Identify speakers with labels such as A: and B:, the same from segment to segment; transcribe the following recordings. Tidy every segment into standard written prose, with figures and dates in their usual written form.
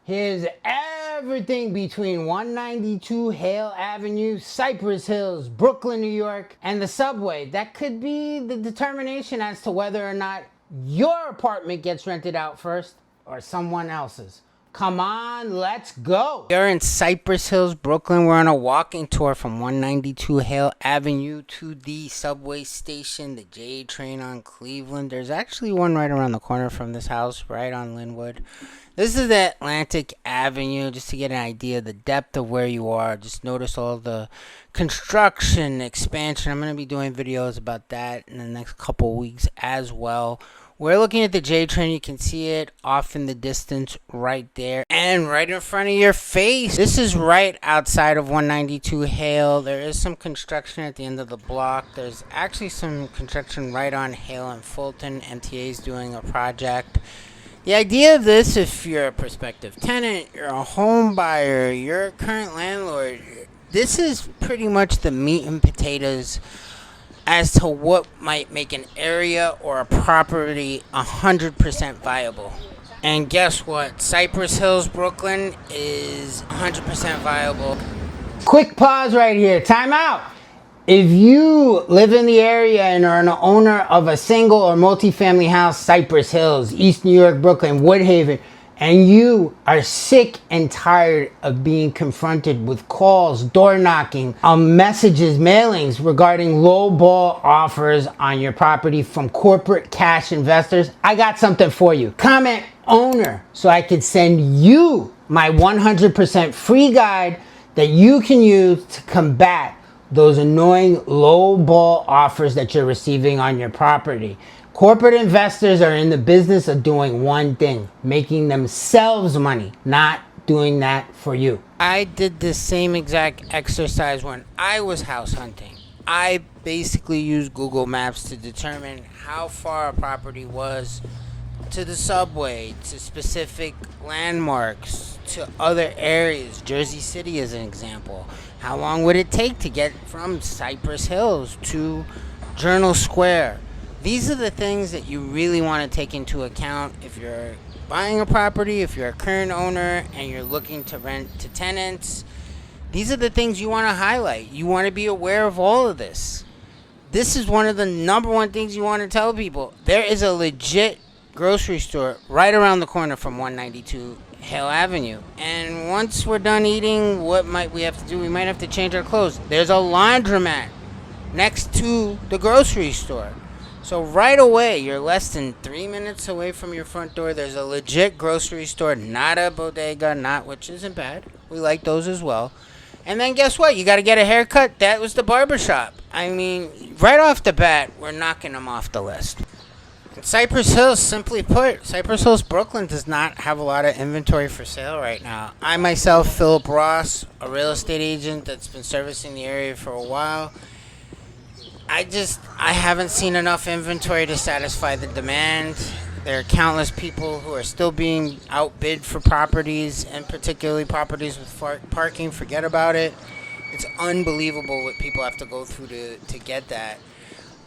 A: Here's everything between 192 Hale Avenue, Cypress Hills, Brooklyn, New York, and the subway. That could be the determination as to whether or not your apartment gets rented out first or someone else's. Come on, let's go. We're in Cypress Hills, Brooklyn. We're on a walking tour from 192 Hale Avenue to the subway station, the J train on Cleveland. There's actually one right around the corner from this house, right on Linwood. This is the Atlantic Avenue, just to get an idea of the depth of where you are. Just notice all the construction, expansion. I'm going to be doing videos about that in the next couple weeks as well. We're looking at the J train. You can see it off in the distance right there and right in front of your face. This is right outside of 192 Hale. There is some construction at the end of the block. There's actually some construction right on Hale and Fulton. MTA is doing a project. The idea of this, if you're a prospective tenant, you're a home buyer, you're a current landlord, this is pretty much the meat and potatoes as to what might make an area or a property 100% viable. And guess what? Cypress Hills, Brooklyn is 100% viable. Quick pause right here. Time out. If you live in the area and are an owner of a single or multifamily house, Cypress Hills, East New York, Brooklyn, Woodhaven, and you are sick and tired of being confronted with calls, door knocking, messages, mailings regarding low ball offers on your property from corporate cash investors, I got something for you. Comment owner so I can send you my 100% free guide that you can use to combat those annoying low ball offers that you're receiving on your property. Corporate investors are in the business of doing one thing, making themselves money, not doing that for you. I did the same exact exercise when I was house hunting. I basically used Google Maps to determine how far a property was to the subway, to specific landmarks, to other areas. Jersey City is an example. How long would it take to get from Cypress Hills to Journal Square? These are the things that you really want to take into account if you're buying a property, if you're a current owner and you're looking to rent to tenants. These are the things you want to highlight. You want to be aware of all of this. This is one of the number one things you want to tell people. There is a legit grocery store right around the corner from 192 Hale Avenue. And once we're done eating, what might we have to do? We might have to change our clothes. There's a laundromat next to the grocery store. So right away, you're less than 3 minutes away from your front door. There's a legit grocery store, not a bodega, which isn't bad. We like those as well. And then guess what? You got to get a haircut. That was the barbershop. I mean, right off the bat, we're knocking them off the list. Cypress Hills, simply put, Cypress Hills, Brooklyn does not have a lot of inventory for sale right now. I myself, Philip Ross, a real estate agent that's been servicing the area for a while, I haven't seen enough inventory to satisfy the demand. There are countless people who are still being outbid for properties, and particularly properties with parking. Forget about it. It's unbelievable what people have to go through to get that.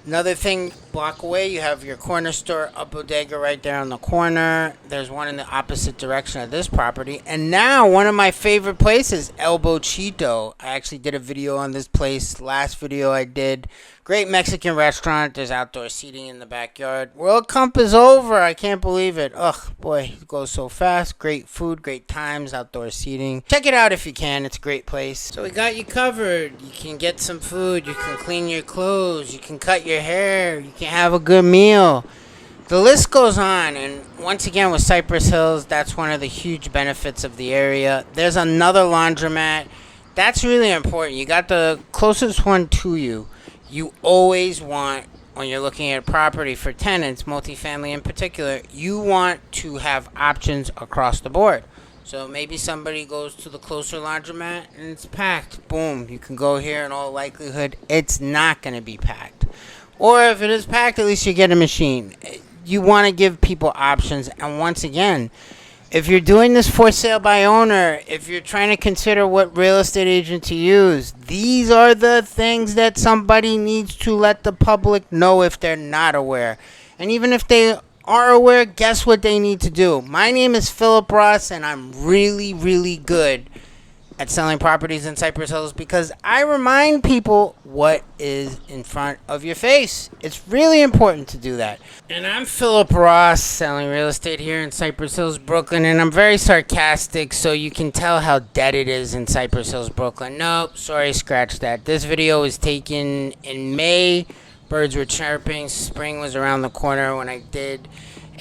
A: Another thing, block away, you have your corner store, a bodega right there on the corner. There's one in the opposite direction of this property. And now, one of my favorite places, El Bochito. I actually did a video on this place. Last video I did. Great Mexican restaurant. There's outdoor seating in the backyard. World Cup is over. I can't believe it. Ugh, boy, it goes so fast. Great food, great times, outdoor seating. Check it out if you can. It's a great place. So we got you covered. You can get some food. You can clean your clothes. You can cut your hair. You can have a good meal. The list goes on. And once again, with Cypress Hills, that's one of the huge benefits of the area. There's another laundromat. That's really important. You got the closest one to you. You always want, when you're looking at property for tenants, multifamily in particular, you want to have options across the board. So maybe somebody goes to the closer laundromat and it's packed. Boom, you can go here. In all likelihood, it's not going to be packed. Or if it is packed, at least you get a machine. You want to give people options. And once again, if you're doing this for sale by owner, if you're trying to consider what real estate agent to use, these are the things that somebody needs to let the public know if they're not aware. And even if they are aware, guess what they need to do? My name is Philip Ross, and I'm really, really good at selling properties in Cypress Hills because I remind people what is in front of your face. It's really important to do that. And I'm Philip Ross, selling real estate here in Cypress Hills, Brooklyn, and I'm very sarcastic, so you can tell how dead it is in Cypress Hills, Brooklyn. Nope, sorry, scratch that. This video was taken in May. Birds were chirping. Spring was around the corner when I did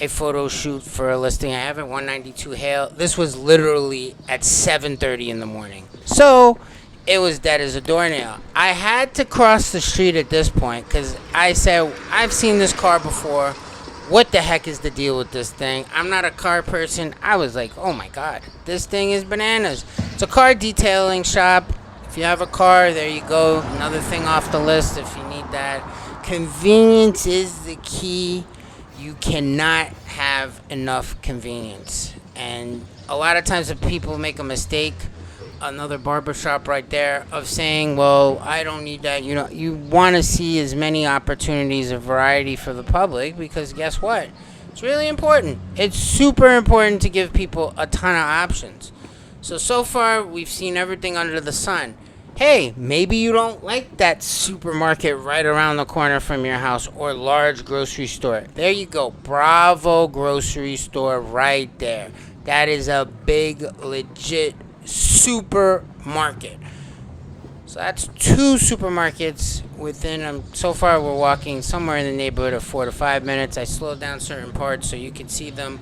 A: a photo shoot for a listing I have at 192 Hale. This was literally at 7:30 in the morning. So it was dead as a doornail. I had to cross the street at this point because I said, I've seen this car before. What the heck is the deal with this thing? I'm not a car person. I was like, oh my God, this thing is bananas. It's a car detailing shop. If you have a car, there you go. Another thing off the list if you need that. Convenience is the key. You cannot have enough convenience. And a lot of times if people make a mistake, another barbershop right there, of saying, well, I don't need that. You know, you want to see as many opportunities of variety for the public because guess what? It's really important. It's super important to give people a ton of options. So far, we've seen everything under the sun. Hey, maybe you don't like that supermarket right around the corner from your house or large grocery store. There you go. Bravo grocery store right there. That is a big, legit supermarket. So that's 2 supermarkets within, so far we're walking somewhere in the neighborhood of 4 to 5 minutes. I slowed down certain parts so you can see them.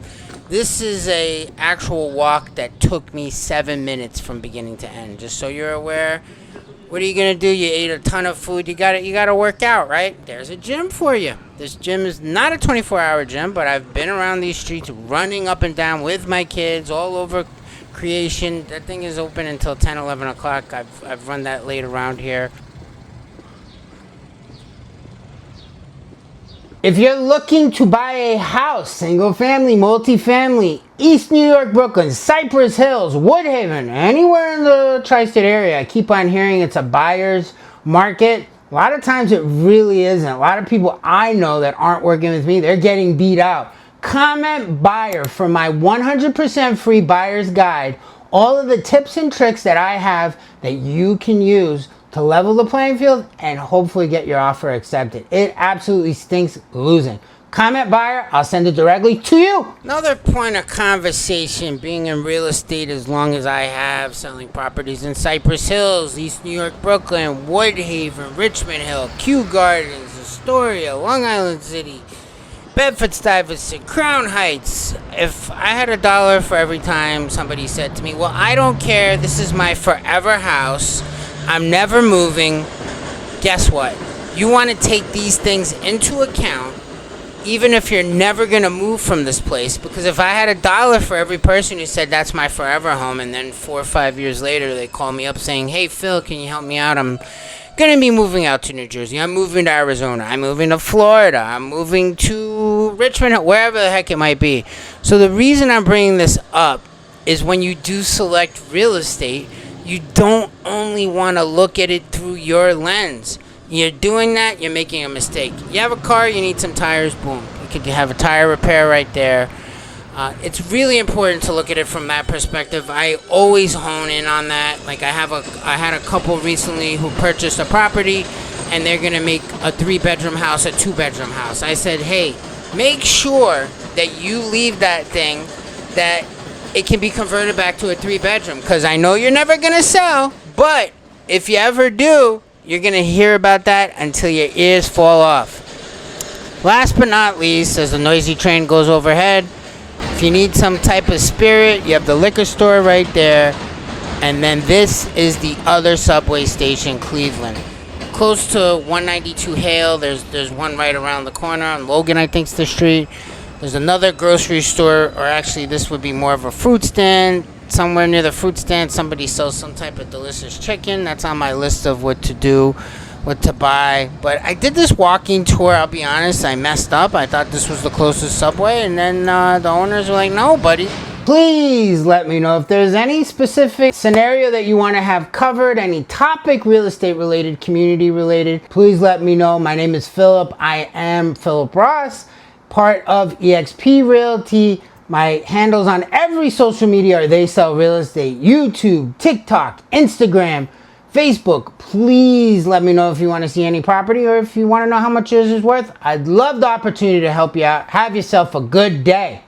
A: This is a actual walk that took me 7 minutes from beginning to end. Just so you're aware. What are you gonna do? You ate a ton of food. You gotta work out, right? There's a gym for you. This gym is not a 24-hour gym, but I've been around these streets running up and down with my kids all over Creation. That thing is open until 10, 11 o'clock. I've run that late around here. If you're looking to buy a house, single family, multifamily, East New York, Brooklyn, Cypress Hills, Woodhaven, anywhere in the tri-state area, I keep on hearing it's a buyer's market. A lot of times it really isn't. A lot of people I know that aren't working with me, they're getting beat out. Comment buyer for my 100% free buyer's guide. All of the tips and tricks that I have that you can use to level the playing field and hopefully get your offer accepted. It absolutely stinks losing. Comment buyer, I'll send it directly to you. Another point of conversation, being in real estate as long as I have, selling properties in Cypress Hills, East New York, Brooklyn, Woodhaven, Richmond Hill, Kew Gardens, Astoria, Long Island City, Bedford-Stuyvesant, Crown Heights. If I had $1 for every time somebody said to me, well, I don't care, this is my forever house, I'm never moving. Guess what? You want to take these things into account, even if you're never going to move from this place. Because if I had $1 for every person who said that's my forever home, and then 4 or 5 years later they call me up saying, hey, Phil, can you help me out? I'm going to be moving out to New Jersey. I'm moving to Arizona. I'm moving to Florida. I'm moving to Richmond, wherever the heck it might be. So the reason I'm bringing this up is when you do select real estate, you don't only want to look at it through your lens. You're doing that, you're making a mistake. You have a car, you need some tires, boom. You could have a tire repair right there. It's really important to look at it from that perspective. I always hone in on that. Like I had a couple recently who purchased a property and they're going to make a 3-bedroom house a 2-bedroom house. I said, hey, make sure that you leave that thing that it can be converted back to a 3-bedroom, because I know you're never going to sell, but if you ever do, you're going to hear about that until your ears fall off. Last but not least, as the noisy train goes overhead, if you need some type of spirit, you have the liquor store right there, and then this is the other subway station, Cleveland. Close to 192 Hale, there's one right around the corner on Logan, I think's the street. There's another grocery store, or actually this would be more of a fruit stand. Somewhere near the fruit stand, somebody sells some type of delicious chicken. That's on my list of what to do, what to buy. But I did this walking tour, I'll be honest, I messed up. I thought this was the closest subway, and then the owners were like, no, buddy. Please let me know if there's any specific scenario that you want to have covered, any topic, real estate related, community related. Please let me know. My name is Philip. I am Philip Ross. part of eXp Realty. My handles on every social media are They Sell Real Estate. YouTube, TikTok, Instagram, Facebook. Please let me know if you want to see any property or if you want to know how much yours is worth. I'd love the opportunity to help you out. Have yourself a good day.